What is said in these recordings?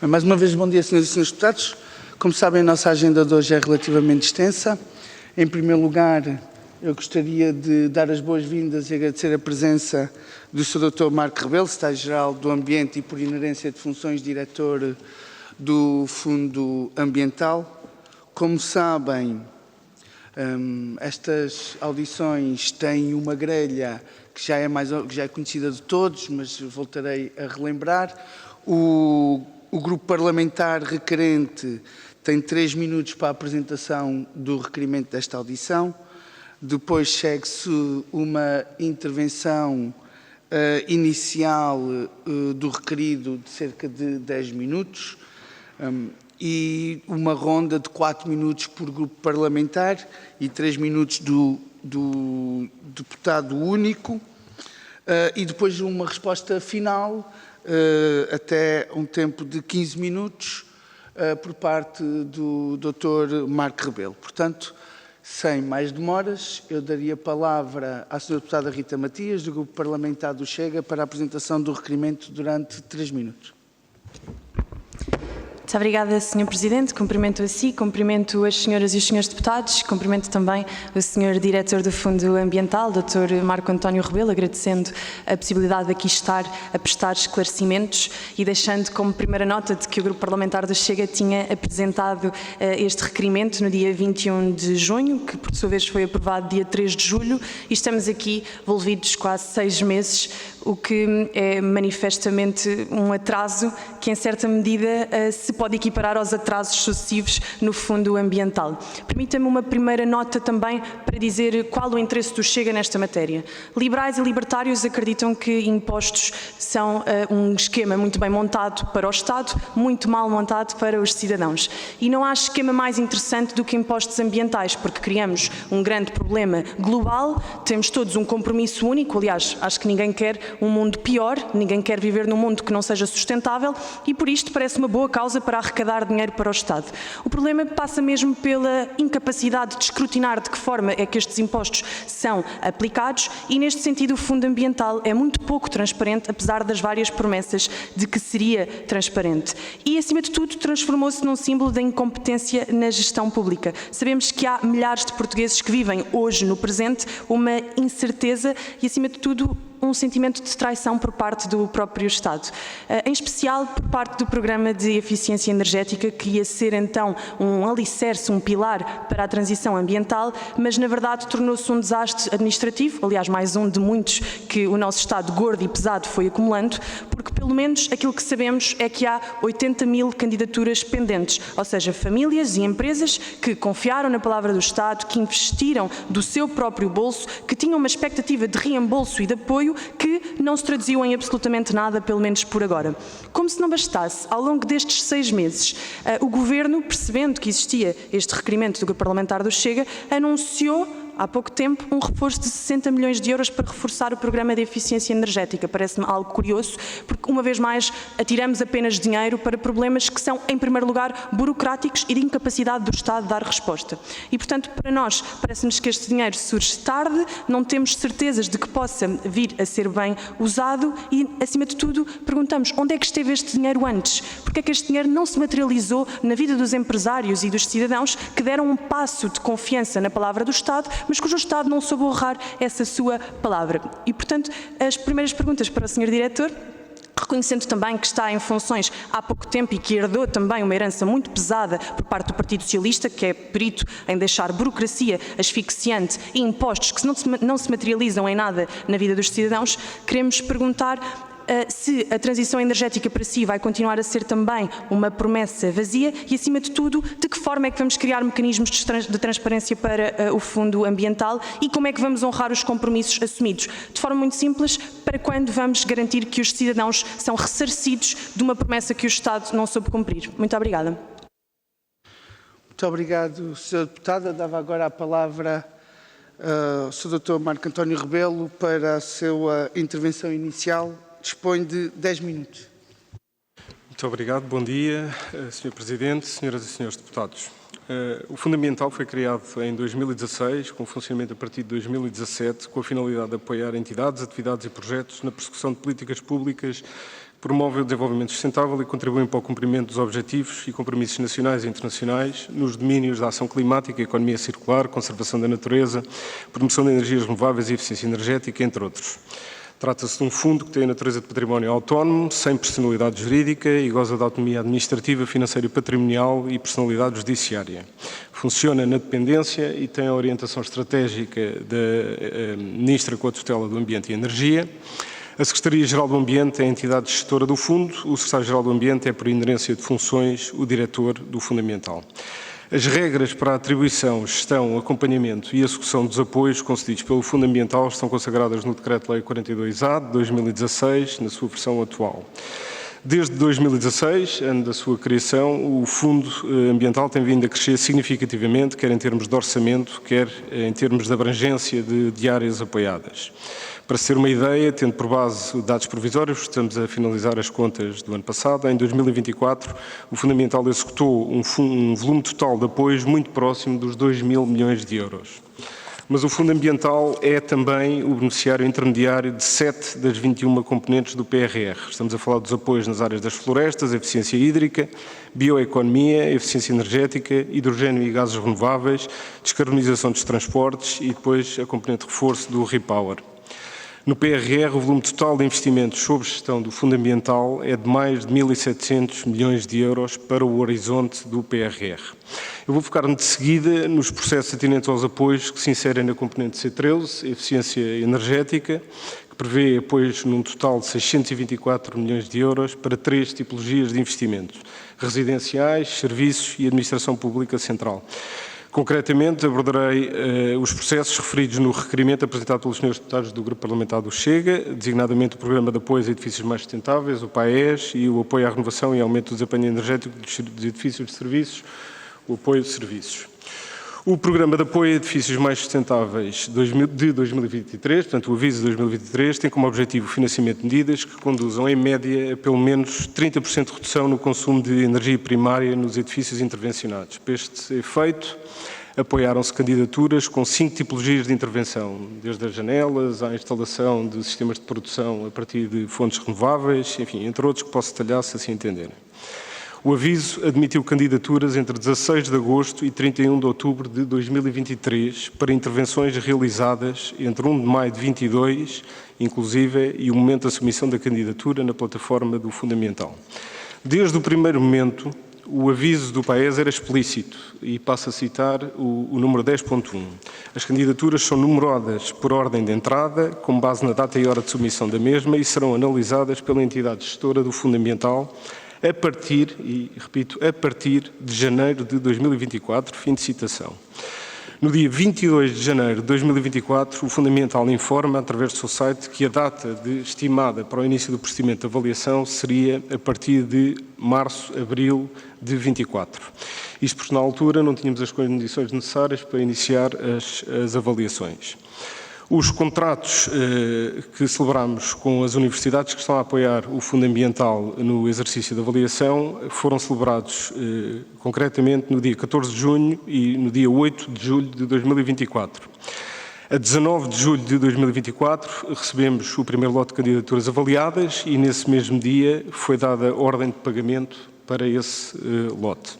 Mais uma vez, bom dia, senhoras e senhores deputados. Como sabem, a nossa agenda de hoje é relativamente extensa. Em primeiro lugar, eu gostaria de dar as boas-vindas e agradecer a presença do Sr. Dr. Marco Rebelo, Secretário-Geral do Ambiente e, por inerência de funções, Diretor do Fundo Ambiental. Como sabem, estas audições têm uma grelha que já é conhecida de todos, mas voltarei a relembrar. O grupo parlamentar requerente tem 3 minutos para a apresentação do requerimento desta audição. Depois segue-se uma intervenção inicial do requerido de cerca de 10 minutos e uma ronda de 4 minutos por grupo parlamentar e 3 minutos do deputado único e depois uma resposta final até um tempo de 15 minutos por parte do Dr. Marco Rebelo. Portanto, sem mais demoras, eu daria a palavra à Sra. Deputada Rita Matias, do Grupo Parlamentar do Chega, para a apresentação do requerimento durante 3 minutos. Muito obrigada, Sr. Presidente. Cumprimento a si, cumprimento as senhoras e os senhores deputados, cumprimento também o Sr. Diretor do Fundo Ambiental, Dr. Marco António Rebelo, agradecendo a possibilidade de aqui estar a prestar esclarecimentos e deixando como primeira nota de que o Grupo Parlamentar do Chega tinha apresentado este requerimento no dia 21 de junho, que por sua vez foi aprovado dia 3 de julho, e estamos aqui envolvidos quase 6 meses, o que é manifestamente um atraso que, em certa medida, se pode equiparar aos atrasos sucessivos no Fundo Ambiental. Permita-me uma primeira nota também para dizer qual o interesse do Chega nesta matéria. Liberais e libertários acreditam que impostos são um esquema muito bem montado para o Estado, muito mal montado para os cidadãos. E não há esquema mais interessante do que impostos ambientais, porque criamos um grande problema global, temos todos um compromisso único, aliás, acho que ninguém quer um mundo pior, ninguém quer viver num mundo que não seja sustentável e por isto parece uma boa causa para arrecadar dinheiro para o Estado. O problema passa mesmo pela incapacidade de escrutinar de que forma é que estes impostos são aplicados e neste sentido o Fundo Ambiental é muito pouco transparente, apesar das várias promessas de que seria transparente. E acima de tudo transformou-se num símbolo da incompetência na gestão pública. Sabemos que há milhares de portugueses que vivem hoje no presente uma incerteza e acima de tudo um sentimento de traição por parte do próprio Estado, em especial por parte do Programa de Eficiência Energética, que ia ser então um alicerce, um pilar para a transição ambiental, mas na verdade tornou-se um desastre administrativo, aliás mais um de muitos que o nosso Estado gordo e pesado foi acumulando, porque pelo menos aquilo que sabemos é que há 80 mil candidaturas pendentes, ou seja, famílias e empresas que confiaram na palavra do Estado, que investiram do seu próprio bolso, que tinham uma expectativa de reembolso e de apoio que não se traduziu em absolutamente nada, pelo menos por agora. Como se não bastasse, ao longo destes 6 meses, o Governo, percebendo que existia este requerimento do Grupo Parlamentar do Chega, anunciou há pouco tempo um reforço de 60 milhões de euros para reforçar o Programa de Eficiência Energética. Parece-me algo curioso, porque uma vez mais atiramos apenas dinheiro para problemas que são, em primeiro lugar, burocráticos e de incapacidade do Estado de dar resposta. E, portanto, para nós, parece-nos que este dinheiro surge tarde, não temos certezas de que possa vir a ser bem usado e, acima de tudo, perguntamos onde é que esteve este dinheiro antes? Porque é que este dinheiro não se materializou na vida dos empresários e dos cidadãos que deram um passo de confiança na palavra do Estado, mas cujo Estado não soube honrar essa sua palavra. E, portanto, as primeiras perguntas para o Sr. Diretor, reconhecendo também que está em funções há pouco tempo e que herdou também uma herança muito pesada por parte do Partido Socialista, que é perito em deixar burocracia asfixiante e impostos que não se materializam em nada na vida dos cidadãos, queremos perguntar se a transição energética para si vai continuar a ser também uma promessa vazia e, acima de tudo, de que forma é que vamos criar mecanismos de transparência para o Fundo Ambiental e como é que vamos honrar os compromissos assumidos. De forma muito simples, para quando vamos garantir que os cidadãos são ressarcidos de uma promessa que o Estado não soube cumprir. Muito obrigada. Muito obrigado, Sra. Deputada. Dava agora a palavra ao Sr. Dr. Marco António Rebelo para a sua intervenção inicial. Dispõe de 10 minutos. Muito obrigado. Bom dia, Sr. Presidente, senhoras e senhores deputados. O Fundo Ambiental foi criado em 2016, com funcionamento a partir de 2017, com a finalidade de apoiar entidades, atividades e projetos na persecução de políticas públicas que promovem o desenvolvimento sustentável e contribuem para o cumprimento dos objetivos e compromissos nacionais e internacionais nos domínios da ação climática, economia circular, conservação da natureza, promoção de energias renováveis e eficiência energética, entre outros. Trata-se de um fundo que tem a natureza de património autónomo, sem personalidade jurídica e goza de autonomia administrativa, financeira e patrimonial e personalidade judiciária. Funciona na dependência e tem a orientação estratégica da Ministra com a tutela do Ambiente e Energia. A Secretaria-Geral do Ambiente é a entidade gestora do fundo, o Secretário-Geral do Ambiente é, por inerência de funções, o diretor do Fundo Ambiental. As regras para a atribuição, gestão, acompanhamento e execução dos apoios concedidos pelo Fundo Ambiental estão consagradas no Decreto-Lei 42-A de 2016, na sua versão atual. Desde 2016, ano da sua criação, o Fundo Ambiental tem vindo a crescer significativamente, quer em termos de orçamento, quer em termos de abrangência de áreas apoiadas. Para se ter uma ideia, tendo por base dados provisórios, estamos a finalizar as contas do ano passado, em 2024 o Fundo Ambiental executou um volume total de apoios muito próximo dos 2.000 milhões de euros. Mas o Fundo Ambiental é também o beneficiário intermediário de 7 das 21 componentes do PRR. Estamos a falar dos apoios nas áreas das florestas, eficiência hídrica, bioeconomia, eficiência energética, hidrogênio e gases renováveis, descarbonização dos transportes e depois a componente de reforço do Repower. No PRR, o volume total de investimentos sob gestão do Fundo Ambiental é de mais de 1.700 milhões de euros para o horizonte do PRR. Eu vou focar-me de seguida nos processos atinentes aos apoios que se inserem na componente C13, eficiência energética, que prevê apoios num total de 624 milhões de euros para 3 tipologias de investimentos: residenciais, serviços e administração pública central. Concretamente, abordarei os processos referidos no requerimento apresentado pelos senhores deputados do Grupo Parlamentar do Chega, designadamente o Programa de Apoio a Edifícios Mais Sustentáveis, o PAES, e o Apoio à Renovação e Aumento do Desempenho Energético dos Edifícios de Serviços, o Apoio de Serviços. O Programa de Apoio a Edifícios Mais Sustentáveis de 2023, portanto o aviso de 2023, tem como objetivo o financiamento de medidas que conduzam, em média, a pelo menos 30% de redução no consumo de energia primária nos edifícios intervencionados. Para este efeito, apoiaram-se candidaturas com 5 tipologias de intervenção, desde as janelas à instalação de sistemas de produção a partir de fontes renováveis, enfim, entre outros que posso detalhar se assim entenderem. O aviso admitiu candidaturas entre 16 de agosto e 31 de outubro de 2023 para intervenções realizadas entre 1 de maio de 22, inclusive, e o momento da submissão da candidatura na plataforma do Fundo Ambiental. Desde o primeiro momento, o aviso do PAES era explícito e passo a citar o número 10.1. As candidaturas são numeradas por ordem de entrada, com base na data e hora de submissão da mesma, e serão analisadas pela entidade gestora do Fundo Ambiental a partir, e repito, a partir de janeiro de 2024, fim de citação. No dia 22 de janeiro de 2024, o Fundo Ambiental informa, através do seu site, que a data estimada para o início do procedimento de avaliação seria a partir de março, abril de 24. Isto porque, na altura, não tínhamos as condições necessárias para iniciar as avaliações. Os contratos que celebramos com as universidades que estão a apoiar o Fundo Ambiental no exercício de avaliação foram celebrados concretamente no dia 14 de junho e no dia 8 de julho de 2024. A 19 de julho de 2024 recebemos o primeiro lote de candidaturas avaliadas e nesse mesmo dia foi dada ordem de pagamento para esse lote.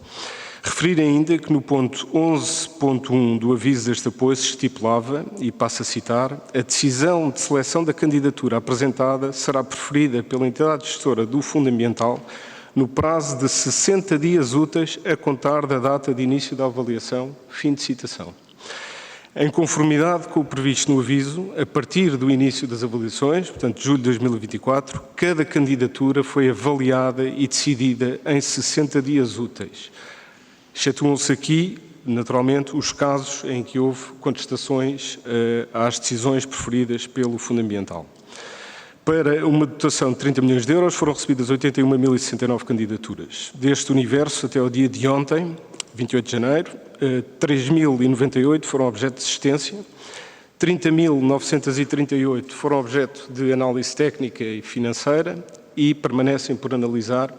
Referir ainda que no ponto 11.1 do aviso deste apoio se estipulava, e passo a citar, a decisão de seleção da candidatura apresentada será preferida pela entidade gestora do Fundo Ambiental no prazo de 60 dias úteis a contar da data de início da avaliação, fim de citação. Em conformidade com o previsto no aviso, a partir do início das avaliações, portanto, julho de 2024, cada candidatura foi avaliada e decidida em 60 dias úteis. Excetuam-se aqui, naturalmente, os casos em que houve contestações às decisões preferidas pelo Fundo Ambiental. Para uma dotação de 30 milhões de euros foram recebidas 81.069 candidaturas. Deste universo, até ao dia de ontem, 28 de janeiro, 3.098 foram objeto de assistência, 30.938 foram objeto de análise técnica e financeira e permanecem por analisar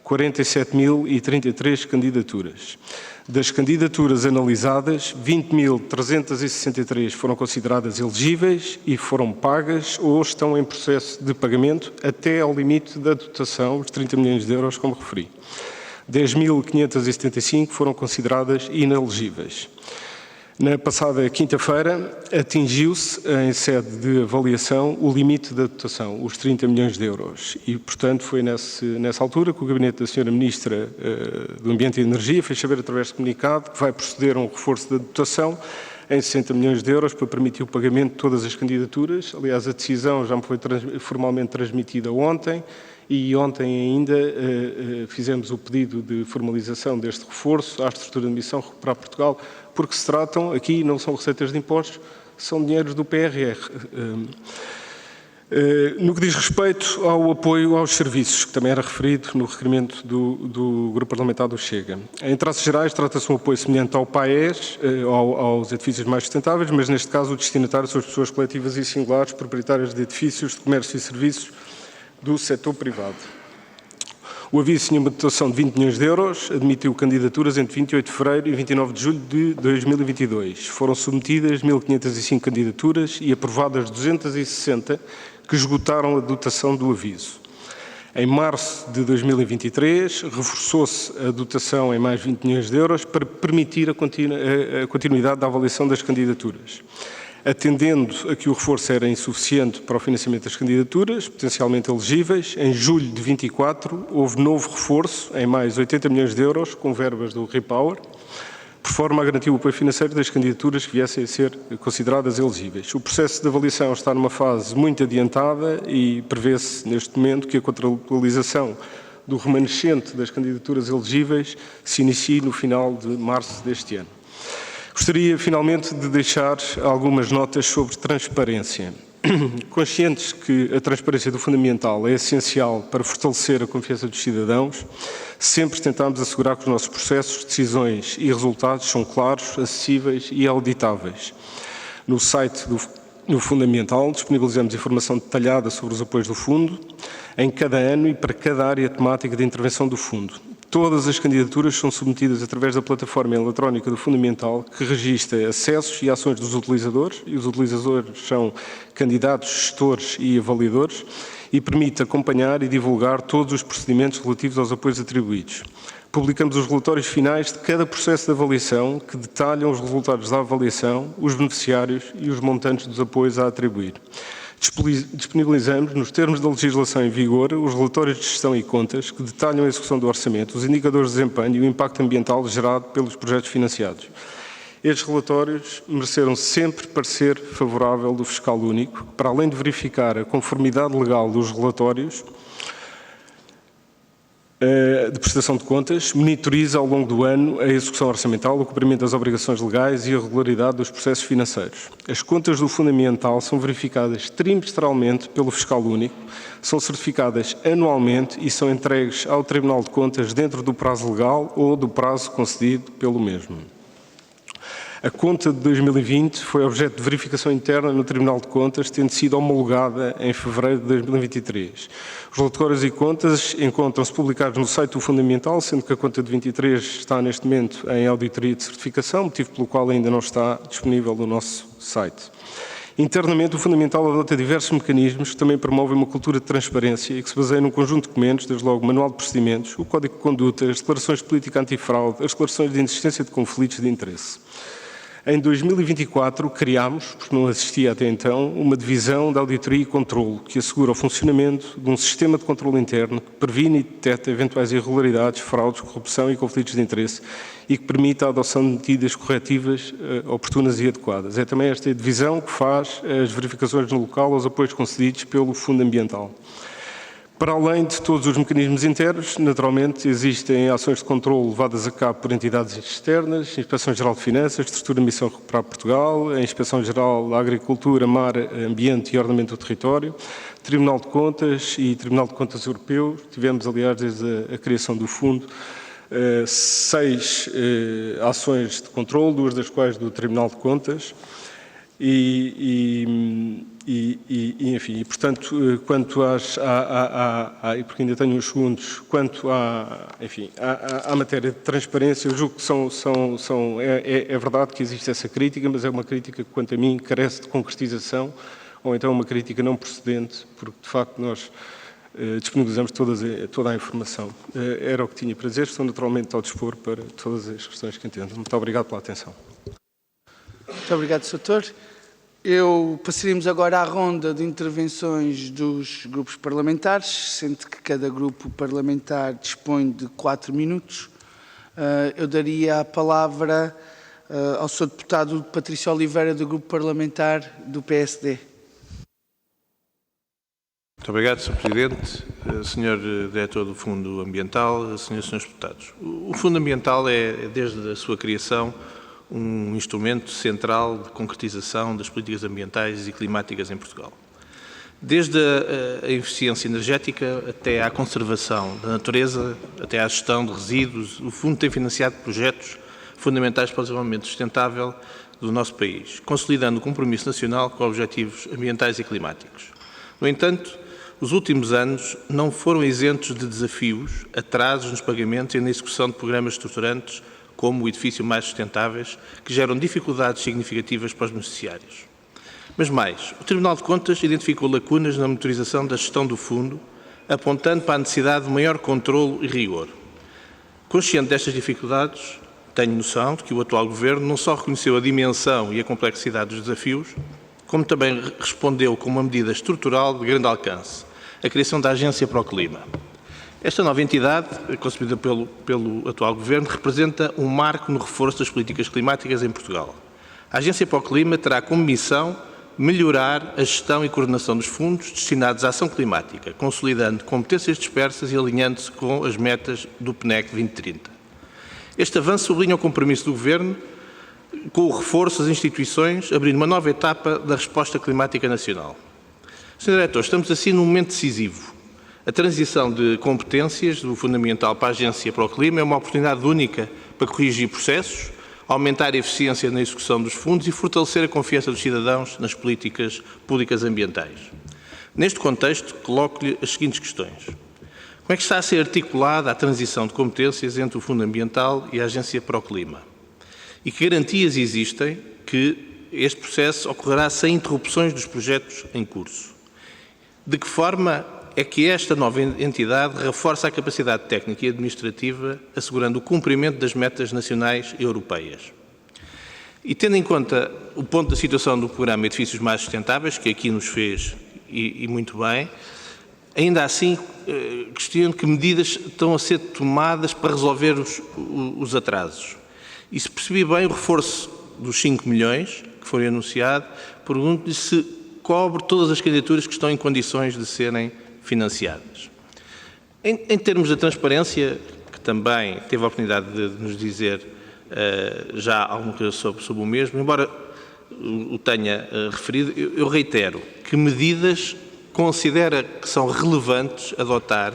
47.033 candidaturas. Das candidaturas analisadas, 20.363 foram consideradas elegíveis e foram pagas ou estão em processo de pagamento até ao limite da dotação, os 30 milhões de euros, como referi. 10.575 foram consideradas inelegíveis. Na passada quinta-feira, atingiu-se, em sede de avaliação, o limite da dotação, os 30 milhões de euros. E, portanto, foi nessa altura que o Gabinete da Sra. Ministra do Ambiente e Energia fez saber, através de comunicado, que vai proceder a um reforço da dotação em 60 milhões de euros para permitir o pagamento de todas as candidaturas. Aliás, a decisão já me foi formalmente transmitida ontem, e ontem ainda fizemos o pedido de formalização deste reforço à estrutura de missão Recuperar Portugal, porque se tratam, aqui não são receitas de impostos, são dinheiros do PRR. No que diz respeito ao apoio aos serviços, que também era referido no requerimento do Grupo Parlamentar do Chega. Em traços gerais, trata-se de um apoio semelhante ao PAES, aos edifícios mais sustentáveis, mas neste caso o destinatário são as pessoas coletivas e singulares, proprietárias de edifícios de comércio e serviços do setor privado. O aviso tinha uma dotação de 20 milhões de euros, admitiu candidaturas entre 28 de fevereiro e 29 de julho de 2022. Foram submetidas 1.505 candidaturas e aprovadas 260 que esgotaram a dotação do aviso. Em março de 2023, reforçou-se a dotação em mais 20 milhões de euros para permitir a continuidade da avaliação das candidaturas. Atendendo a que o reforço era insuficiente para o financiamento das candidaturas, potencialmente elegíveis, em julho de 24 houve novo reforço em mais 80 milhões de euros, com verbas do Repower, por forma a garantir o apoio financeiro das candidaturas que viessem a ser consideradas elegíveis. O processo de avaliação está numa fase muito adiantada e prevê-se neste momento que a contratualização do remanescente das candidaturas elegíveis se inicie no final de março deste ano. Gostaria, finalmente, de deixar algumas notas sobre transparência. Conscientes que a transparência do fundamental é essencial para fortalecer a confiança dos cidadãos, sempre tentamos assegurar que os nossos processos, decisões e resultados são claros, acessíveis e auditáveis. No site do Fundamental disponibilizamos informação detalhada sobre os apoios do Fundo, em cada ano e para cada área temática de intervenção do Fundo. Todas as candidaturas são submetidas através da plataforma eletrónica do Fundamental, que registra acessos e ações dos utilizadores, e os utilizadores são candidatos, gestores e avaliadores, e permite acompanhar e divulgar todos os procedimentos relativos aos apoios atribuídos. Publicamos os relatórios finais de cada processo de avaliação, que detalham os resultados da avaliação, os beneficiários e os montantes dos apoios a atribuir. Disponibilizamos, nos termos da legislação em vigor, os relatórios de gestão e contas que detalham a execução do orçamento, os indicadores de desempenho e o impacto ambiental gerado pelos projetos financiados. Estes relatórios mereceram sempre parecer favorável do Fiscal Único, para além de verificar a conformidade legal dos relatórios de prestação de contas, monitoriza ao longo do ano a execução orçamental, o cumprimento das obrigações legais e a regularidade dos processos financeiros. As contas do Fundamental são verificadas trimestralmente pelo Fiscal Único, são certificadas anualmente e são entregues ao Tribunal de Contas dentro do prazo legal ou do prazo concedido pelo mesmo. A conta de 2020 foi objeto de verificação interna no Tribunal de Contas, tendo sido homologada em fevereiro de 2023. Os relatórios e contas encontram-se publicados no site do Fundamental, sendo que a conta de 23 está neste momento em auditoria de certificação, motivo pelo qual ainda não está disponível no nosso site. Internamente, o Fundamental adota diversos mecanismos que também promovem uma cultura de transparência e que se baseiam num conjunto de documentos, desde logo o Manual de Procedimentos, o Código de Conduta, as declarações de política antifraude, as declarações de inexistência de conflitos de interesse. Em 2024, criámos, porque não existia até então, uma divisão de auditoria e controlo que assegura o funcionamento de um sistema de controlo interno que previne e detecta eventuais irregularidades, fraudes, corrupção e conflitos de interesse e que permite a adoção de medidas corretivas oportunas e adequadas. É também esta divisão que faz as verificações no local aos apoios concedidos pelo Fundo Ambiental. Para além de todos os mecanismos internos, naturalmente, existem ações de controle levadas a cabo por entidades externas, Inspeção-Geral de Finanças, Estrutura de Missão Recuperar Portugal, a Inspeção-Geral da Agricultura, Mar, Ambiente e Ordenamento do Território, Tribunal de Contas e Tribunal de Contas Europeu. Tivemos, aliás, desde a criação do fundo, 6 ações de controle, 2 das quais do Tribunal de Contas. Enfim, portanto, quanto porque ainda tenho uns segundos, quanto à matéria de transparência, eu julgo que é verdade que existe essa crítica, mas é uma crítica que, quanto a mim, carece de concretização, ou então uma crítica não procedente, porque, de facto, nós disponibilizamos toda a informação. Era o que tinha para dizer, estou naturalmente ao dispor para todas as questões que entendo. Muito obrigado pela atenção. Muito obrigado, Sr. Doutor. Passaríamos agora à ronda de intervenções dos grupos parlamentares, sendo que cada grupo parlamentar dispõe de 4 minutos. Eu daria a palavra ao Sr. Deputado Patrício Oliveira, do Grupo Parlamentar do PSD. Muito obrigado, Sr. Presidente, Sr. Diretor do Fundo Ambiental, Srs. e Srs. Deputados. O Fundo Ambiental é, desde a sua criação, um instrumento central de concretização das políticas ambientais e climáticas em Portugal. Desde a eficiência energética até à conservação da natureza, até à gestão de resíduos, o Fundo tem financiado projetos fundamentais para o desenvolvimento sustentável do nosso país, consolidando o compromisso nacional com objetivos ambientais e climáticos. No entanto, os últimos anos não foram isentos de desafios, atrasos nos pagamentos e na execução de programas estruturantes como o edifício mais sustentáveis, que geram dificuldades significativas para os beneficiários. Mas mais, o Tribunal de Contas identificou lacunas na monitorização da gestão do fundo, apontando para a necessidade de maior controlo e rigor. Consciente destas dificuldades, tenho noção de que o atual Governo não só reconheceu a dimensão e a complexidade dos desafios, como também respondeu com uma medida estrutural de grande alcance, a criação da Agência para o Clima. Esta nova entidade, concebida pelo atual Governo, representa um marco no reforço das políticas climáticas em Portugal. A Agência para o Clima terá como missão melhorar a gestão e coordenação dos fundos destinados à ação climática, consolidando competências dispersas e alinhando-se com as metas do PNEC 2030. Este avanço sublinha o compromisso do Governo com o reforço das instituições, abrindo uma nova etapa da resposta climática nacional. Sr. Diretor, estamos assim num momento decisivo. A transição de competências do Fundamental para a Agência para o Clima é uma oportunidade única para corrigir processos, aumentar a eficiência na execução dos fundos e fortalecer a confiança dos cidadãos nas políticas públicas ambientais. Neste contexto, coloco-lhe as seguintes questões. Como é que está a ser articulada a transição de competências entre o Fundo Ambiental e a Agência para o Clima? E que garantias existem que este processo ocorrerá sem interrupções dos projetos em curso? De que forma é que esta nova entidade reforça a capacidade técnica e administrativa, assegurando o cumprimento das metas nacionais e europeias? E tendo em conta o ponto da situação do Programa Edifícios Mais Sustentáveis, que aqui nos fez e muito bem, ainda assim questiono que medidas estão a ser tomadas para resolver os atrasos. E se percebi bem o reforço dos 5 milhões que foi anunciado, pergunto-lhe se cobre todas as candidaturas que estão em condições de serem financiadas. Em termos de transparência, que também teve a oportunidade de nos dizer já alguma coisa sobre o mesmo, embora o tenha referido, eu reitero que medidas considera que são relevantes adotar,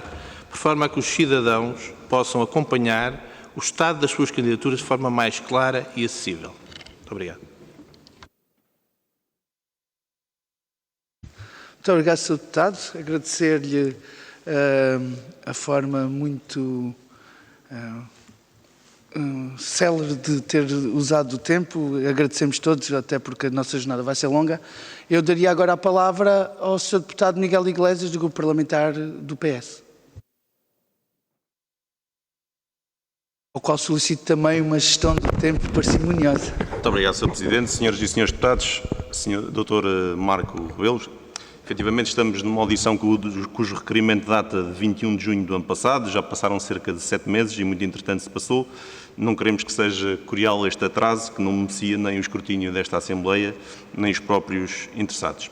por forma a que os cidadãos possam acompanhar o estado das suas candidaturas de forma mais clara e acessível. Muito obrigado. Muito obrigado, Sr. Deputado. Agradecer-lhe a forma muito célere de ter usado o tempo. Agradecemos todos, até porque a nossa jornada vai ser longa. Eu daria agora a palavra ao Sr. Deputado Miguel Iglesias, do Grupo Parlamentar do PS, ao qual solicito também uma gestão de tempo parcimoniosa. Muito obrigado, Sr. Presidente. Senhoras e senhores deputados, Sr. Dr. Marco Rebelo, efetivamente estamos numa audição cujo requerimento data de 21 de junho do ano passado, já passaram cerca de 7 meses e muito entretanto se passou. Não queremos que seja curial este atraso, que não merecia nem o escrutínio desta Assembleia, nem os próprios interessados.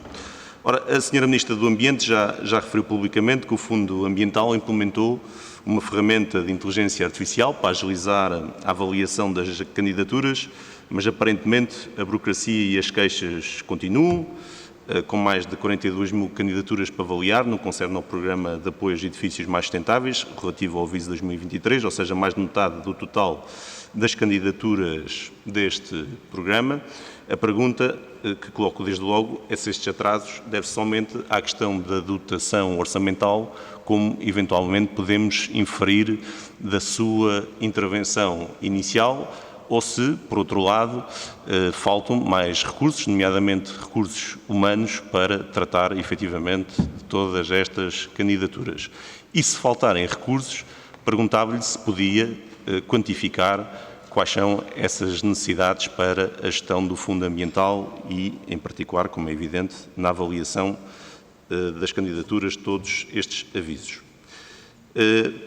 Ora, a Sra. Ministra do Ambiente já referiu publicamente que o Fundo Ambiental implementou uma ferramenta de inteligência artificial para agilizar a avaliação das candidaturas, mas aparentemente a burocracia e as queixas continuam. com mais de 42 mil candidaturas para avaliar, no que concerne ao Programa de Apoio aos Edifícios Mais Sustentáveis, relativo ao Aviso 2023, ou seja, mais de metade do total das candidaturas deste programa. A pergunta que coloco desde logo é se estes atrasos devem-se somente à questão da dotação orçamental, como eventualmente podemos inferir da sua intervenção inicial, ou se, por outro lado, faltam mais recursos, nomeadamente recursos humanos, para tratar efetivamente de todas estas candidaturas. E se faltarem recursos, perguntava-lhe se podia quantificar quais são essas necessidades para a gestão do Fundo Ambiental e, em particular, como é evidente, na avaliação das candidaturas de todos estes avisos.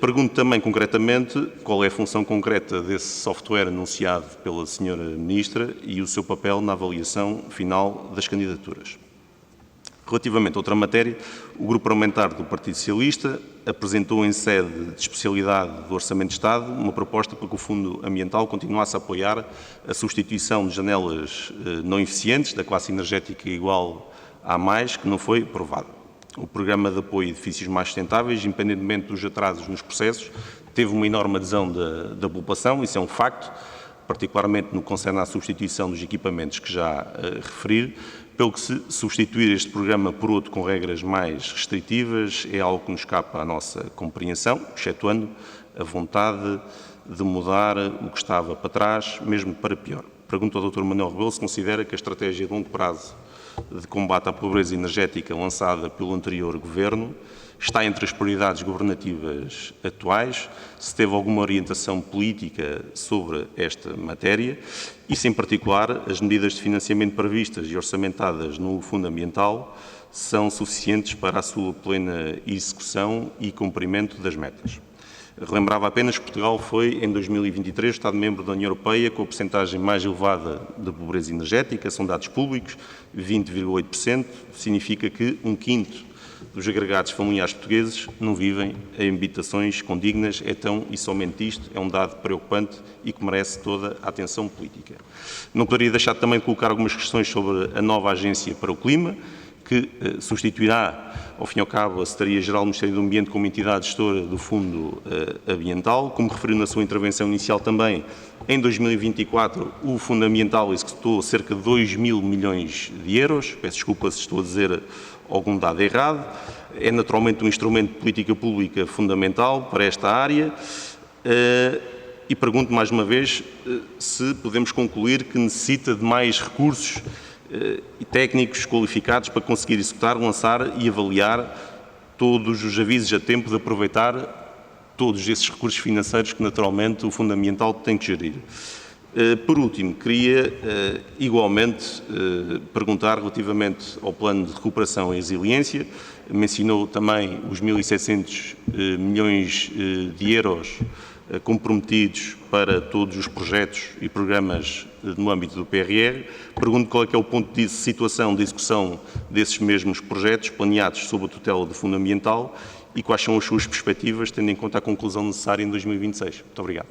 Pergunto também concretamente qual é a função concreta desse software anunciado pela Sra. Ministra e o seu papel na avaliação final das candidaturas. Relativamente a outra matéria, o Grupo Parlamentar do Partido Socialista apresentou em sede de especialidade do Orçamento de Estado uma proposta para que o Fundo Ambiental continuasse a apoiar a substituição de janelas não eficientes da classe energética igual a mais, que não foi aprovada. O Programa de Apoio a Edifícios Mais Sustentáveis, independentemente dos atrasos nos processos, teve uma enorme adesão da população, isso é um facto, particularmente no que concerne à substituição dos equipamentos que já referi, pelo que se substituir este programa por outro com regras mais restritivas é algo que nos escapa à nossa compreensão, excetuando a vontade de mudar o que estava para trás, mesmo para pior. Pergunto ao Dr. Manuel Rebelo se considera que a estratégia de longo prazo de combate à pobreza energética lançada pelo anterior Governo está entre as prioridades governativas atuais, se teve alguma orientação política sobre esta matéria e se, em particular, as medidas de financiamento previstas e orçamentadas no Fundo Ambiental são suficientes para a sua plena execução e cumprimento das metas. Relembrava apenas que Portugal foi, em 2023, Estado-membro da União Europeia com a percentagem mais elevada de pobreza energética, são dados públicos, 20,8%, significa que 1/5 dos agregados familiares portugueses não vivem em habitações condignas, então, e somente isto, é um dado preocupante e que merece toda a atenção política. Não poderia deixar de também colocar algumas questões sobre a nova Agência para o Clima, que substituirá, ao fim e ao cabo, a Secretaria-Geral do Ministério do Ambiente como entidade gestora do Fundo Ambiental. Como referiu na sua intervenção inicial também, em 2024 o Fundo Ambiental executou cerca de 2 mil milhões de euros. Peço desculpa se estou a dizer algum dado errado. É naturalmente um instrumento de política pública fundamental para esta área. E pergunto mais uma vez se podemos concluir que necessita de mais recursos e técnicos qualificados para conseguir executar, lançar e avaliar todos os avisos a tempo de aproveitar todos esses recursos financeiros que naturalmente o Fundo Ambiental tem que gerir. Por último, queria igualmente perguntar relativamente ao Plano de Recuperação e Resiliência. Mencionou também os 1.700 milhões de euros comprometidos para todos os projetos e programas no âmbito do PRR. Pergunto qual é que é o ponto de situação de execução desses mesmos projetos planeados sob a tutela do Fundo Ambiental e quais são as suas perspectivas, tendo em conta a conclusão necessária em 2026. Muito obrigado.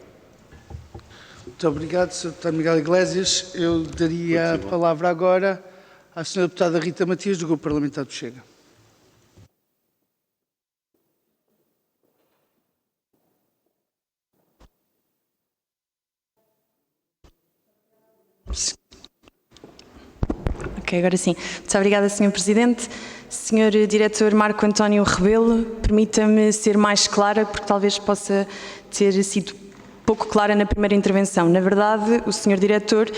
Muito obrigado, Sr. Deputado Miguel Iglesias. Eu daria a palavra agora à Sra. Deputada Rita Matias, do Grupo Parlamentar do Chega. Ok, agora sim. Muito obrigada, Sr. Presidente. Sr. Diretor Marco António Rebelo, permita-me ser mais clara, porque talvez possa ter sido pouco clara na primeira intervenção. Na verdade, o Sr. Diretor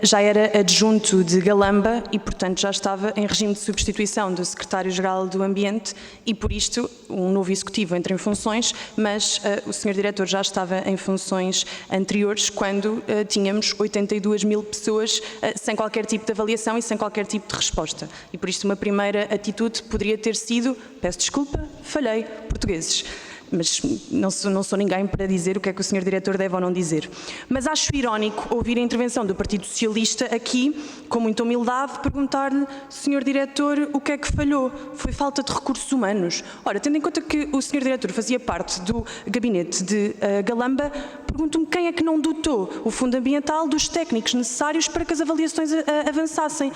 já era adjunto de Galamba e, portanto, já estava em regime de substituição do Secretário-Geral do Ambiente e, por isto, um novo Executivo entra em funções, mas o Sr. Diretor já estava em funções anteriores, quando tínhamos 82 mil pessoas sem qualquer tipo de avaliação e sem qualquer tipo de resposta. E, por isto, uma primeira atitude poderia ter sido, peço desculpa, falhei, portugueses. mas não sou ninguém para dizer o que é que o Sr. Diretor deve ou não dizer. Mas acho irónico ouvir a intervenção do Partido Socialista aqui, com muita humildade, perguntar-lhe, Sr. Diretor, o que é que falhou? Foi falta de recursos humanos. Ora, tendo em conta que o Sr. Diretor fazia parte do gabinete de Galamba, pergunto-me quem é que não dotou o Fundo Ambiental dos técnicos necessários para que as avaliações avançassem.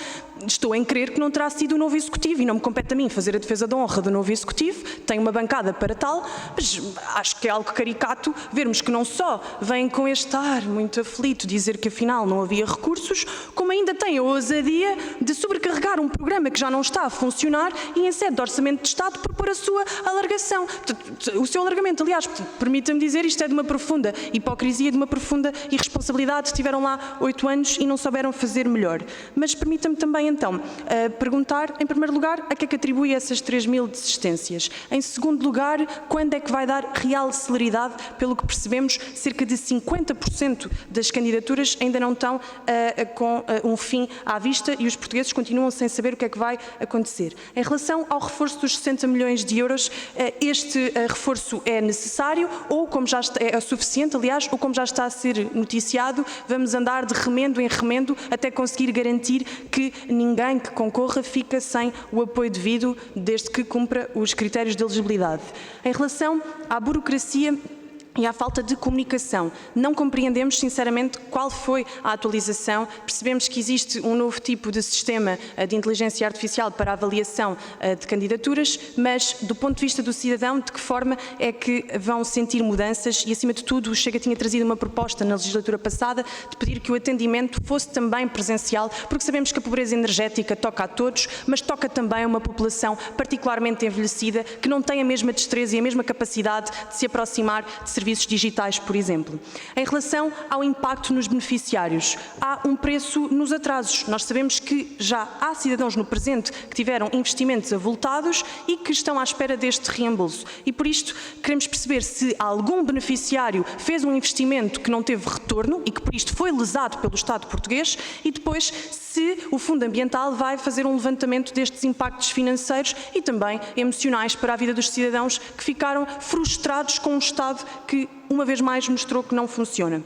Estou em crer que não terá sido o novo Executivo, e não me compete a mim fazer a defesa da honra do novo Executivo, tenho uma bancada para tal, mas acho que é algo caricato vermos que não só vêm com este ar muito aflito dizer que afinal não havia recursos, como ainda têm a ousadia de sobrecarregar um programa que já não está a funcionar e em sede de Orçamento de Estado propor a sua alargação. O seu alargamento, aliás, permita-me dizer, isto é de uma profunda hipocrisia, de uma profunda irresponsabilidade. Tiveram lá 8 anos e não souberam fazer melhor. Mas permita-me também então perguntar, em primeiro lugar, a que é que atribui essas 3.000 desistências? Em segundo lugar, quando é que vai dar real celeridade? Pelo que percebemos, cerca de 50% das candidaturas ainda não estão com um fim à vista e os portugueses continuam sem saber o que é que vai acontecer. Em relação ao reforço dos 60 milhões de euros, este reforço é necessário ou, como já está, é suficiente, aliás, ou como já está a ser noticiado, vamos andar de remendo em remendo até conseguir garantir que ninguém que concorra fica sem o apoio devido, desde que cumpra os critérios de elegibilidade. Em relação à burocracia e à falta de comunicação, não compreendemos sinceramente qual foi a atualização. Percebemos que existe um novo tipo de sistema de inteligência artificial para a avaliação de candidaturas, mas do ponto de vista do cidadão, de que forma é que vão sentir mudanças? E acima de tudo, o Chega tinha trazido uma proposta na legislatura passada de pedir que o atendimento fosse também presencial, porque sabemos que a pobreza energética toca a todos, mas toca também a uma população particularmente envelhecida que não tem a mesma destreza e a mesma capacidade de se aproximar de serviços digitais, por exemplo. Em relação ao impacto nos beneficiários, há um preço nos atrasos. Nós sabemos que já há cidadãos no presente que tiveram investimentos avultados e que estão à espera deste reembolso. E por isto queremos perceber se algum beneficiário fez um investimento que não teve retorno e que por isto foi lesado pelo Estado português e depois se o Fundo Ambiental vai fazer um levantamento destes impactos financeiros e também emocionais para a vida dos cidadãos que ficaram frustrados com um Estado que uma vez mais mostrou que não funciona.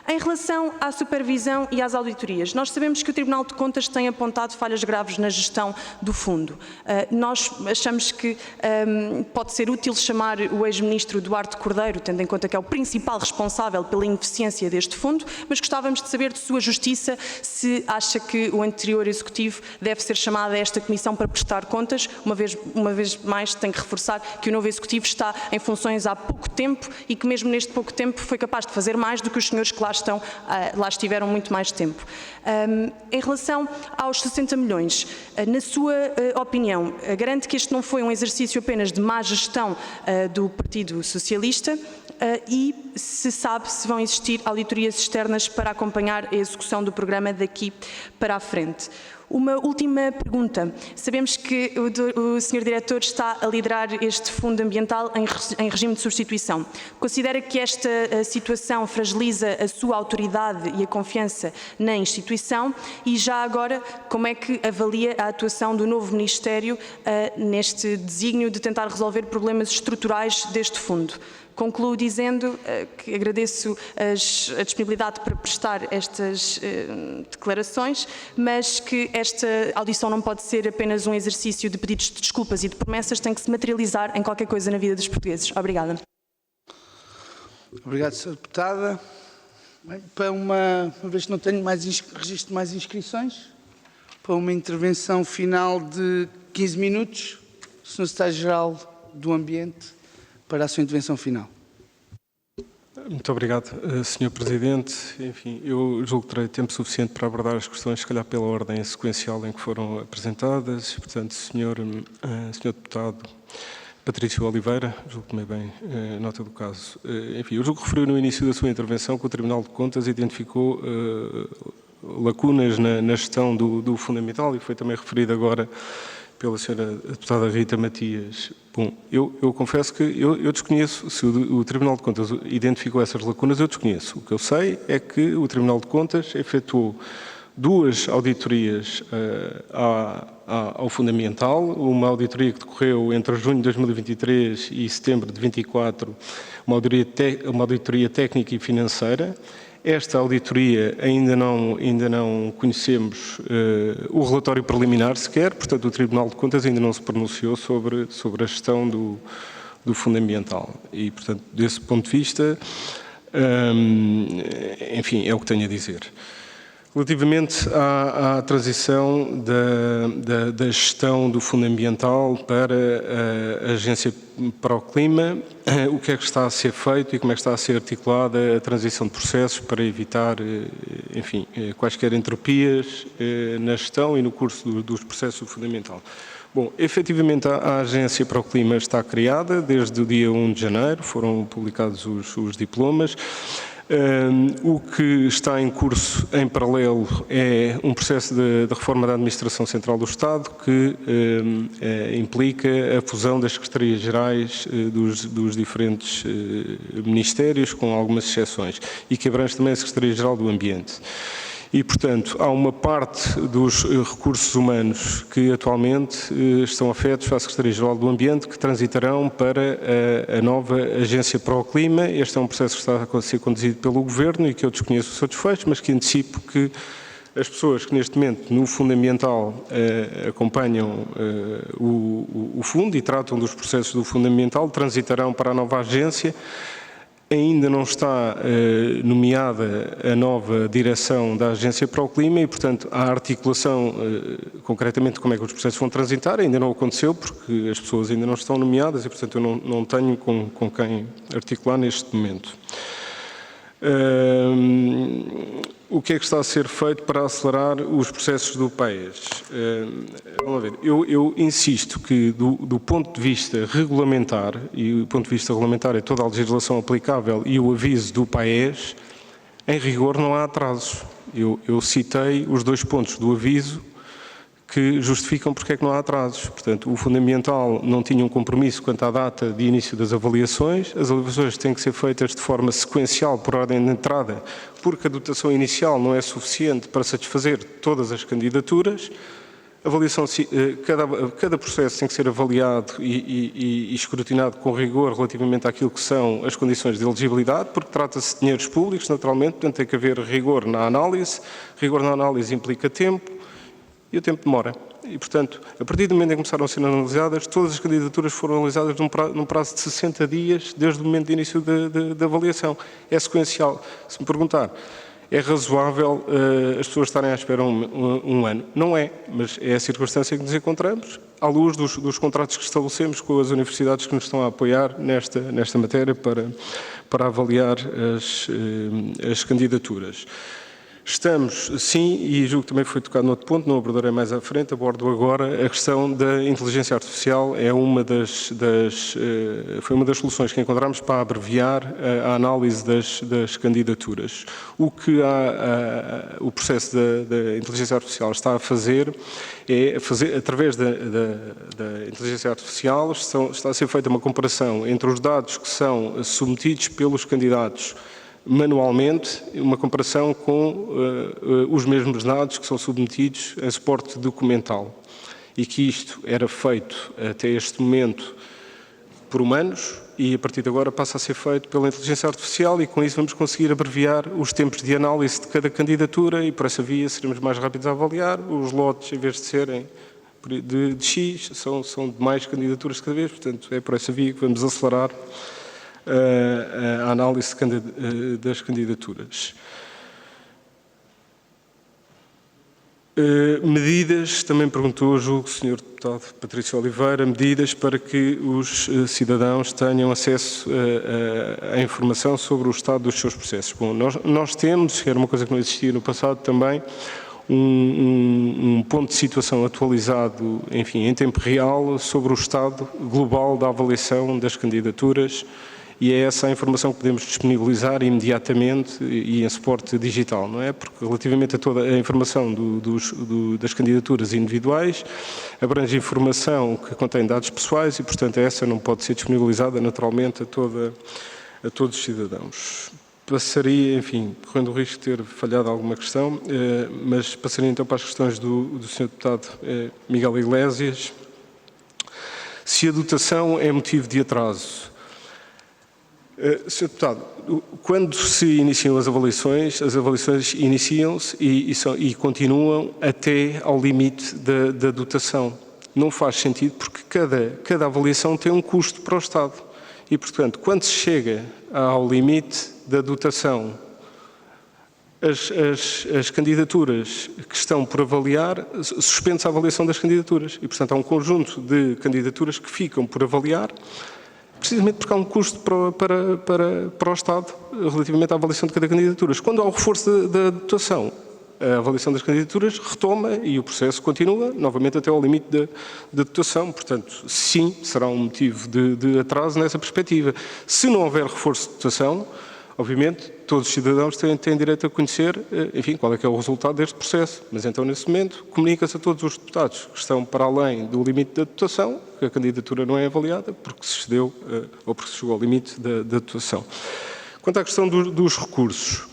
Em relação à supervisão e às auditorias, nós sabemos que o Tribunal de Contas tem apontado falhas graves na gestão do fundo. Nós achamos que pode ser útil chamar o ex-ministro Duarte Cordeiro, tendo em conta que é o principal responsável pela ineficiência deste fundo, mas gostávamos de saber de sua justiça se acha que o anterior executivo deve ser chamado a esta comissão para prestar contas. Uma vez mais tenho que reforçar que o novo executivo está em funções há pouco tempo e que mesmo neste pouco tempo foi capaz de fazer mais do que os senhores que lá estiveram muito mais tempo. Em relação aos 60 milhões, na sua opinião, garante que este não foi um exercício apenas de má gestão do Partido Socialista e se sabe se vão existir auditorias externas para acompanhar a execução do programa daqui para a frente. Uma última pergunta. Sabemos que o Sr. Diretor está a liderar este Fundo Ambiental em regime de substituição. Considera que esta situação fragiliza a sua autoridade e a confiança na instituição? E já agora, como é que avalia a atuação do novo Ministério neste desígnio de tentar resolver problemas estruturais deste fundo? Concluo dizendo que agradeço a disponibilidade para prestar estas declarações, mas que esta audição não pode ser apenas um exercício de pedidos de desculpas e de promessas, tem que se materializar em qualquer coisa na vida dos portugueses. Obrigada. Obrigado, Sra. Deputada. Bem, para uma vez que não tenho registro de mais inscrições, para uma intervenção final de 15 minutos, o Sr. Secretário-Geral do Ambiente, para a sua intervenção final. Muito obrigado, Sr. Presidente. Enfim, eu julgo que terei tempo suficiente para abordar as questões, se calhar pela ordem sequencial em que foram apresentadas. Portanto, Sr. Deputado Patrício Oliveira, julgo que tomei bem nota do caso. Enfim, eu julgo que referiu no início da sua intervenção que o Tribunal de Contas identificou lacunas na gestão do Fundamental e foi também referido agora pela Sra. Deputada Rita Matias. Bom, eu confesso que eu desconheço, se o Tribunal de Contas identificou essas lacunas, eu desconheço. O que eu sei é que o Tribunal de Contas efetuou 2 auditorias ao Fundo Ambiental, uma auditoria que decorreu entre junho de 2023 e setembro de 2024, uma auditoria técnica e financeira. Esta auditoria ainda não conhecemos o relatório preliminar sequer, portanto o Tribunal de Contas ainda não se pronunciou sobre a gestão do Fundo Ambiental. E, portanto, desse ponto de vista, enfim, é o que tenho a dizer. Relativamente à transição da gestão do Fundo Ambiental para a Agência para o Clima, o que é que está a ser feito e como é que está a ser articulada a transição de processos para evitar, enfim, quaisquer entropias na gestão e no curso dos processos do Fundo Ambiental. Bom, efetivamente a Agência para o Clima está criada desde o dia 1 de janeiro, foram publicados os diplomas. O que está em curso em paralelo é um processo de reforma da Administração Central do Estado que implica a fusão das Secretarias-Gerais dos diferentes ministérios, com algumas exceções, e que abrange também a Secretaria-Geral do Ambiente. E, portanto, há uma parte dos recursos humanos que atualmente estão afetos à Secretaria-Geral do Ambiente que transitarão para a nova Agência para o Clima. Este é um processo que está a ser conduzido pelo Governo e que eu desconheço o seu desfecho, mas que antecipo que as pessoas que neste momento no Fundo Ambiental acompanham o Fundo e tratam dos processos do Fundo Ambiental transitarão para a nova agência. Ainda não está nomeada a nova direção da Agência para o Clima e, portanto, a articulação, concretamente como é que os processos vão transitar, ainda não aconteceu porque as pessoas ainda não estão nomeadas e, portanto, eu não tenho com quem articular neste momento. O que é que está a ser feito para acelerar os processos do PAES? Vamos ver, eu insisto que do ponto de vista regulamentar, e o ponto de vista regulamentar é toda a legislação aplicável e o aviso do PAES, em rigor não há atrasos. Eu citei os 2 pontos do aviso que justificam porque é que não há atrasos. Portanto, o Fundo Ambiental não tinha um compromisso quanto à data de início das avaliações. As avaliações têm que ser feitas de forma sequencial por ordem de entrada, porque a dotação inicial não é suficiente para satisfazer todas as candidaturas. A avaliação, cada processo tem que ser avaliado e escrutinado com rigor relativamente àquilo que são as condições de elegibilidade, porque trata-se de dinheiros públicos, naturalmente, portanto tem que haver rigor na análise. Rigor na análise implica tempo. E o tempo demora. E, portanto, a partir do momento em que começaram a ser analisadas, todas as candidaturas foram analisadas num prazo de 60 dias, desde o momento de início da avaliação. É sequencial. Se me perguntar, é razoável as pessoas estarem à espera um ano? Não é, mas é a circunstância que nos encontramos, à luz dos contratos que estabelecemos com as universidades que nos estão a apoiar nesta matéria para avaliar as candidaturas. Estamos, sim, e julgo que também foi tocado noutro ponto, não abordarei mais à frente, abordo agora a questão da inteligência artificial, foi uma das soluções que encontramos para abreviar a análise das candidaturas. O que o processo da inteligência artificial está a fazer é, através da inteligência artificial, está a ser feita uma comparação entre os dados que são submetidos pelos candidatos manualmente, uma comparação com os mesmos dados que são submetidos em suporte documental e que isto era feito até este momento por humanos e a partir de agora passa a ser feito pela inteligência artificial e com isso vamos conseguir abreviar os tempos de análise de cada candidatura e por essa via seremos mais rápidos a avaliar. Os lotes, em vez de serem de X, são de mais candidaturas de cada vez, portanto é por essa via que vamos acelerar a análise das candidaturas. Medidas, também perguntou, julgo, o Sr. Deputado Patrício Oliveira, medidas para que os cidadãos tenham acesso à informação sobre o estado dos seus processos. Bom, nós temos, era uma coisa que não existia no passado também, um ponto de situação atualizado, enfim, em tempo real, sobre o estado global da avaliação das candidaturas e é essa a informação que podemos disponibilizar imediatamente e em suporte digital, não é? Porque relativamente a toda a informação das candidaturas individuais, abrange informação que contém dados pessoais e, portanto, essa não pode ser disponibilizada naturalmente a todos os cidadãos. passaria, enfim, correndo o risco de ter falhado alguma questão, mas passaria então para as questões do Sr. Deputado Miguel Iglesias. Se a dotação é motivo de atraso. Sr. Deputado, quando se iniciam as avaliações iniciam-se e continuam até ao limite da dotação. Não faz sentido porque cada avaliação tem um custo para o Estado. E, portanto, quando se chega ao limite da dotação, as candidaturas que estão por avaliar, suspende-se a avaliação das candidaturas. E, portanto, há um conjunto de candidaturas que ficam por avaliar, precisamente porque há um custo para o Estado relativamente à avaliação de cada candidatura. Quando há o reforço da dotação, a avaliação das candidaturas retoma e o processo continua novamente até ao limite da dotação. Portanto, sim, será um motivo de atraso nessa perspectiva. Se não houver reforço de dotação, obviamente, todos os cidadãos têm direito a conhecer, enfim, qual é que é o resultado deste processo. Mas então, nesse momento, comunica-se a todos os deputados que estão para além do limite da dotação, que a candidatura não é avaliada porque se excedeu ou porque se chegou ao limite da dotação. Quanto à questão dos recursos,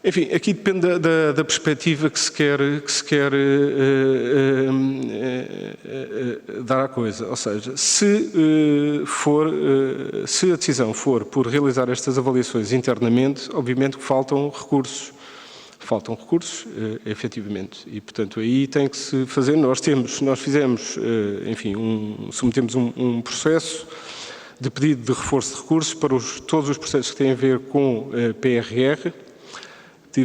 enfim, aqui depende da perspectiva que se quer dar à coisa. Ou seja, se a decisão for por realizar estas avaliações internamente, obviamente que faltam recursos. Faltam recursos, efetivamente, e portanto aí tem que se fazer. Nós fizemos, enfim, submetemos um processo de pedido de reforço de recursos para todos os processos que têm a ver com PRR.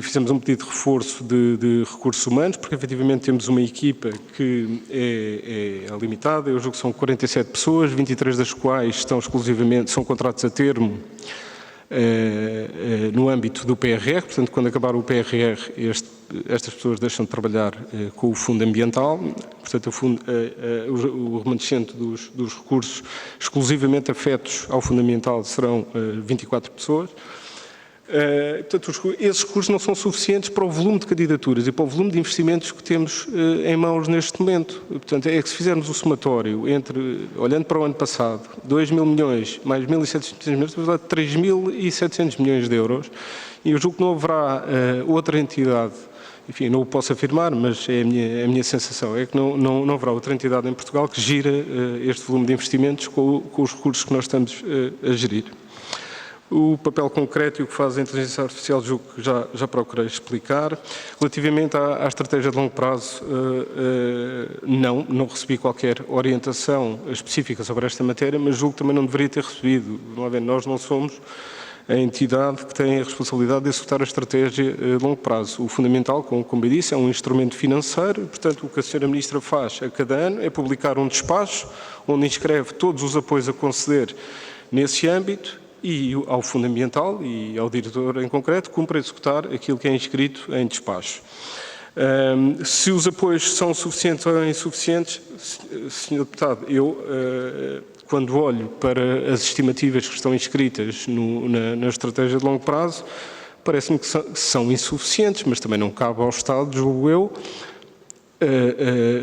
Fizemos um pedido de reforço de recursos humanos, porque efetivamente temos uma equipa que é limitada. Eu julgo que são 47 pessoas, 23 das quais são contratos a termo no âmbito do PRR. Portanto, quando acabar o PRR, estas pessoas deixam de trabalhar com o Fundo Ambiental. Portanto, o remanescente dos recursos exclusivamente afetos ao Fundo Ambiental serão 24 pessoas. Portanto, esses recursos não são suficientes para o volume de candidaturas e para o volume de investimentos que temos em mãos neste momento. Portanto, é que se fizermos o somatório olhando para o ano passado, 2 mil milhões mais 1.700 milhões, estamos a falar de 3.700 milhões de euros, e eu julgo que não haverá outra entidade, enfim, não o posso afirmar, mas é a minha sensação, é que não haverá outra entidade em Portugal que gira este volume de investimentos com os recursos que nós estamos a gerir. O papel concreto e o que faz a inteligência artificial, julgo que já procurei explicar. Relativamente à estratégia de longo prazo, não recebi qualquer orientação específica sobre esta matéria, mas julgo que também não deveria ter recebido. Nós não somos a entidade que tem a responsabilidade de executar a estratégia de longo prazo. O fundamental, como eu disse, é um instrumento financeiro, portanto, o que a Sra. Ministra faz a cada ano é publicar um despacho onde inscreve todos os apoios a conceder nesse âmbito, e ao Fundo Ambiental e ao diretor em concreto, cumpre executar aquilo que é inscrito em despacho. Se os apoios são suficientes ou insuficientes, Sr. Deputado, eu, quando olho para as estimativas que estão inscritas na estratégia de longo prazo, parece-me que são insuficientes, mas também não cabe ao Estado, julgo eu,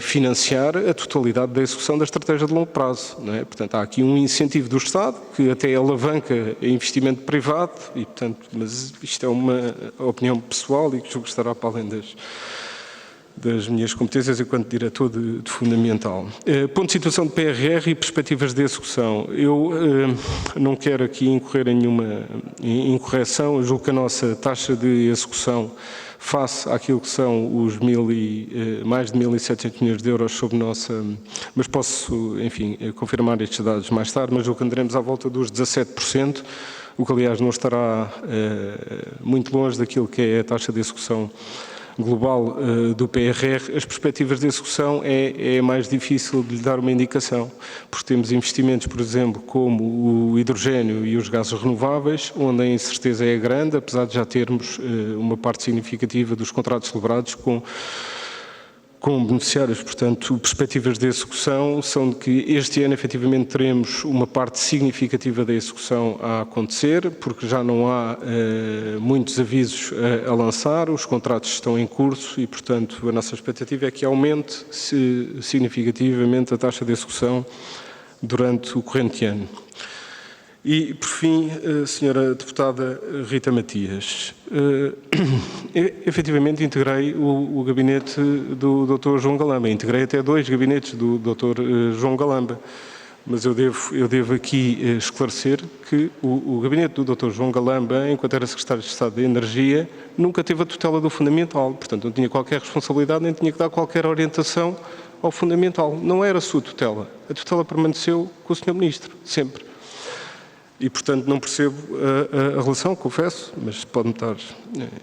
financiar a totalidade da execução da estratégia de longo prazo. Não é? Portanto, há aqui um incentivo do Estado que até alavanca investimento privado, e, portanto, mas isto é uma opinião pessoal e que julgo que estará para além das minhas competências enquanto diretor de Fundo Ambiental. Ponto de situação de PRR e perspectivas de execução. Eu não quero aqui incorrer em nenhuma incorreção. Eu julgo que a nossa taxa de execução face àquilo que são os mais de 1.700 milhões de euros sobre nossa... Mas posso, enfim, confirmar estes dados mais tarde, mas julgo que andaremos à volta dos 17%, o que, aliás, não estará muito longe daquilo que é a taxa de execução global do PRR. As perspectivas de execução é mais difícil de lhe dar uma indicação, porque temos investimentos, por exemplo, como o hidrogênio e os gases renováveis, onde a incerteza é grande, apesar de já termos uma parte significativa dos contratos celebrados com beneficiários. Portanto, perspectivas de execução são de que este ano efetivamente teremos uma parte significativa da execução a acontecer, porque já não há muitos avisos a lançar, os contratos estão em curso e, portanto, a nossa expectativa é que aumente significativamente a taxa de execução durante o corrente ano. E, por fim, Sra. Deputada Rita Matias, efetivamente integrei o gabinete do Dr. João Galamba, integrei até 2 gabinetes do Dr. João Galamba, mas eu devo aqui esclarecer que o gabinete do Dr. João Galamba, enquanto era Secretário de Estado da Energia, nunca teve a tutela do Fundamental, portanto não tinha qualquer responsabilidade, nem tinha que dar qualquer orientação ao Fundamental, não era a sua tutela, a tutela permaneceu com o Sr. Ministro, sempre. E, portanto, não percebo a relação, confesso, mas pode-me estar,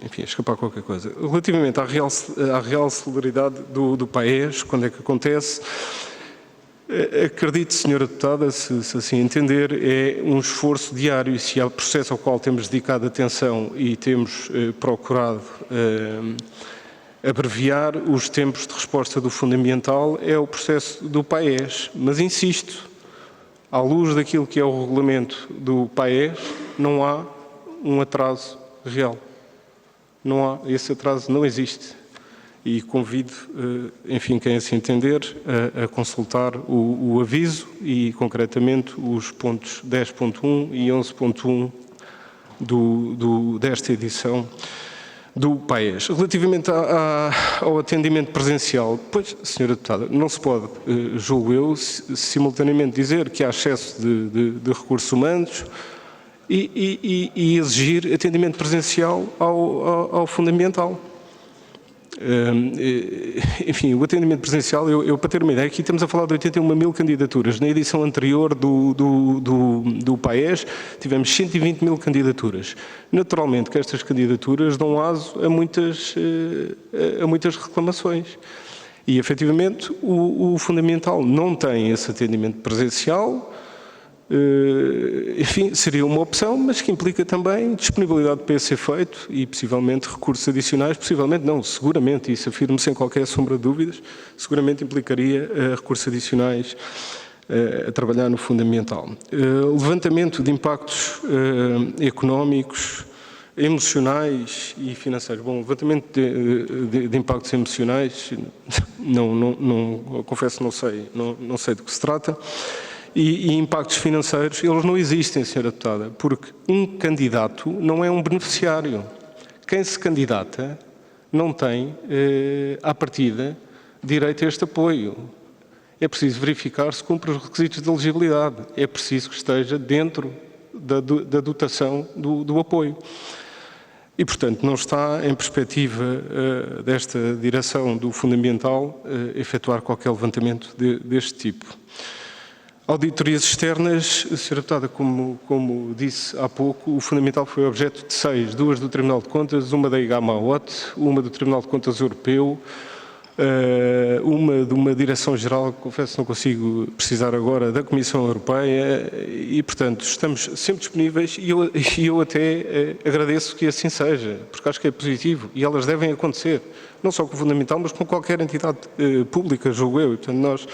enfim, a escapar qualquer coisa. Relativamente à real celeridade do PAES, quando é que acontece, acredito, Sra. Deputada, se assim entender, é um esforço diário, e se há processo ao qual temos dedicado atenção e temos procurado abreviar os tempos de resposta do Fundamental, é o processo do PAES. Mas insisto, à luz daquilo que é o regulamento do PAES, não há um atraso real. Não há, esse atraso não existe. E convido, enfim, quem assim entender, a consultar o aviso e, concretamente, os pontos 10.1 e 11.1 desta edição do PAES. Relativamente ao atendimento presencial, pois, Sra. Deputada, não se pode, julgo eu, simultaneamente dizer que há excesso de recursos humanos e exigir atendimento presencial ao Fundamental. Enfim, o atendimento presencial, eu para ter uma ideia, aqui estamos a falar de 81.000 candidaturas. Na edição anterior do PAES tivemos 120.000 candidaturas. Naturalmente que estas candidaturas dão aso a muitas reclamações. E, efetivamente, o Fundamental não tem esse atendimento presencial. Enfim, seria uma opção, mas que implica também disponibilidade para ser feito e possivelmente recursos adicionais, possivelmente não, seguramente, isso afirmo sem qualquer sombra de dúvidas, seguramente implicaria recursos adicionais a trabalhar no Fundamental. Levantamento de impactos económicos, emocionais e financeiros. Bom, levantamento de impactos emocionais, confesso, não sei do que se trata. E impactos financeiros, eles não existem, Sra. Deputada, porque um candidato não é um beneficiário. Quem se candidata não tem, à partida, direito a este apoio. É preciso verificar se cumpre os requisitos de elegibilidade. É preciso que esteja dentro da dotação do apoio. E, portanto, não está em perspectiva desta direção do Fundamental efetuar qualquer levantamento deste tipo. Auditorias externas, Sra. Deputada, como disse há pouco, o Fundamental foi objeto de 6, 2 do Tribunal de Contas, uma da IGAMAOT, uma do Tribunal de Contas Europeu, uma de uma Direção-Geral, confesso não consigo precisar agora, da Comissão Europeia e, portanto, estamos sempre disponíveis e eu até agradeço que assim seja, porque acho que é positivo e elas devem acontecer, não só com o Fundamental, mas com qualquer entidade pública, julgo eu, e, portanto, nós...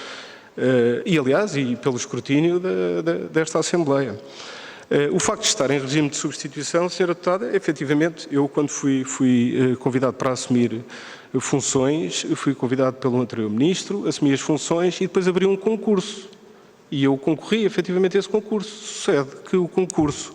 e, aliás, e pelo escrutínio desta Assembleia. O facto de estar em regime de substituição, Sra. Deputada, efetivamente, eu quando fui convidado para assumir funções, fui convidado pelo anterior Ministro, assumi as funções e depois abri um concurso. E eu concorri, efetivamente, a esse concurso. Sucede que o concurso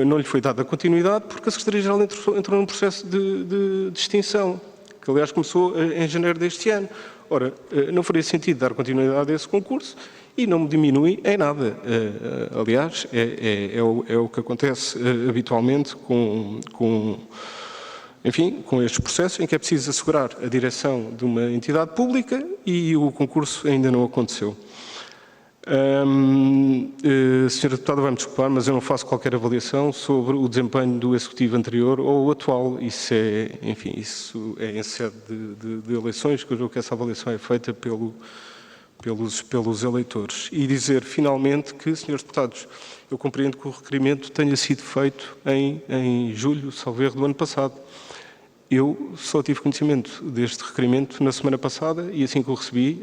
não lhe foi dada continuidade porque a Secretaria-Geral entrou num processo de extinção, que, aliás, começou em janeiro deste ano. Ora, não faria sentido dar continuidade a esse concurso e não me diminui em nada. Aliás, é o que acontece habitualmente com estes processos em que é preciso assegurar a direção de uma entidade pública e o concurso ainda não aconteceu. Sra. Deputada, vai-me desculpar, mas eu não faço qualquer avaliação sobre o desempenho do Executivo anterior ou o atual. Isso é em sede de eleições, que eu julgo que essa avaliação é feita pelos eleitores. E dizer, finalmente, que, Srs. Deputados, eu compreendo que o requerimento tenha sido feito em julho, salvo erro, do ano passado. Eu só tive conhecimento deste requerimento na semana passada e assim que o recebi,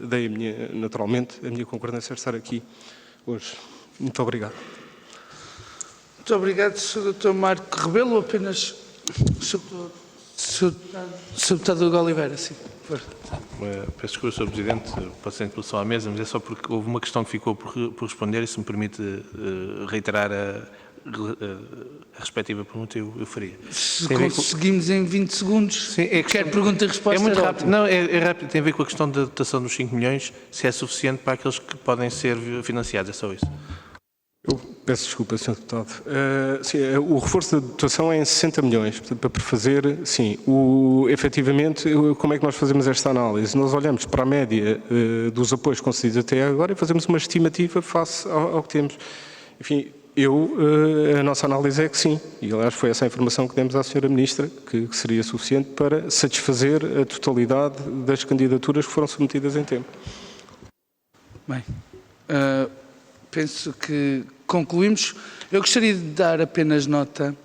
dei naturalmente a minha concordância a estar aqui hoje. Muito obrigado. Muito obrigado, Sr. Dr. Marco Rebelo. Apenas, Sr. Deputado Hugo Oliveira, sim. Por favor. Peço desculpa, Sr. Presidente, passei a interpelação à mesa, mas é só porque houve uma questão que ficou por responder e se me permite reiterar a respectiva pergunta, eu faria. Se conseguimos em 20 segundos, sim, quer pergunta e resposta? É muito rápido. Não, é rápido, tem a ver com a questão da dotação dos 5 milhões, se é suficiente para aqueles que podem ser financiados, é só isso. Eu peço desculpa, Sr. Deputado. Sim, o reforço da dotação é em 60 milhões, portanto, para prefazer, sim, efetivamente, como é que nós fazemos esta análise? Nós olhamos para a média dos apoios concedidos até agora e fazemos uma estimativa face ao que temos. Enfim, a nossa análise é que sim, e aliás foi essa a informação que demos à Sra. Ministra, que seria suficiente para satisfazer a totalidade das candidaturas que foram submetidas em tempo. Bem, penso que concluímos. Eu gostaria de dar apenas nota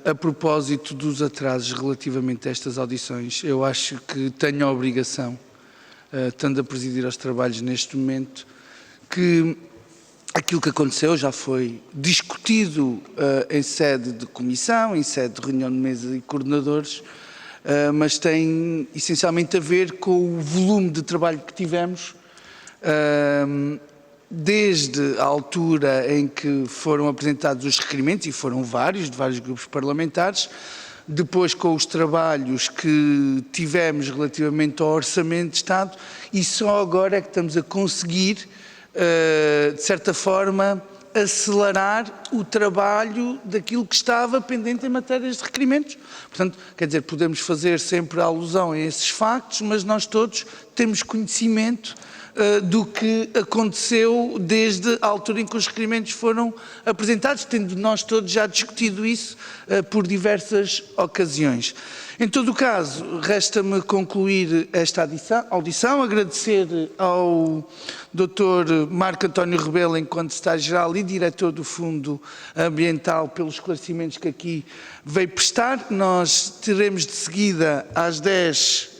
a propósito dos atrasos relativamente a estas audições. Eu acho que tenho a obrigação, estando a presidir aos trabalhos neste momento, que aquilo que aconteceu já foi discutido em sede de comissão, em sede de reunião de mesa e coordenadores, mas tem essencialmente a ver com o volume de trabalho que tivemos, desde a altura em que foram apresentados os requerimentos, e foram vários, de vários grupos parlamentares, depois com os trabalhos que tivemos relativamente ao Orçamento de Estado, e só agora é que estamos a conseguir, de certa forma, acelerar o trabalho daquilo que estava pendente em matérias de requerimentos. Portanto, quer dizer, podemos fazer sempre alusão a esses factos, mas nós todos temos conhecimento do que aconteceu desde a altura em que os requerimentos foram apresentados, tendo nós todos já discutido isso por diversas ocasiões. Em todo o caso, resta-me concluir esta audição, agradecer ao Dr. Marco António Rebelo, enquanto Secretário-Geral e Diretor do Fundo Ambiental, pelos esclarecimentos que aqui veio prestar. Nós teremos de seguida às 10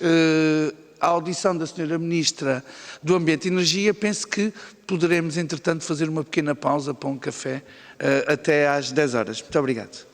a audição da Sra. Ministra do Ambiente e Energia. Penso que poderemos, entretanto, fazer uma pequena pausa para um café até às 10 horas. Muito obrigado.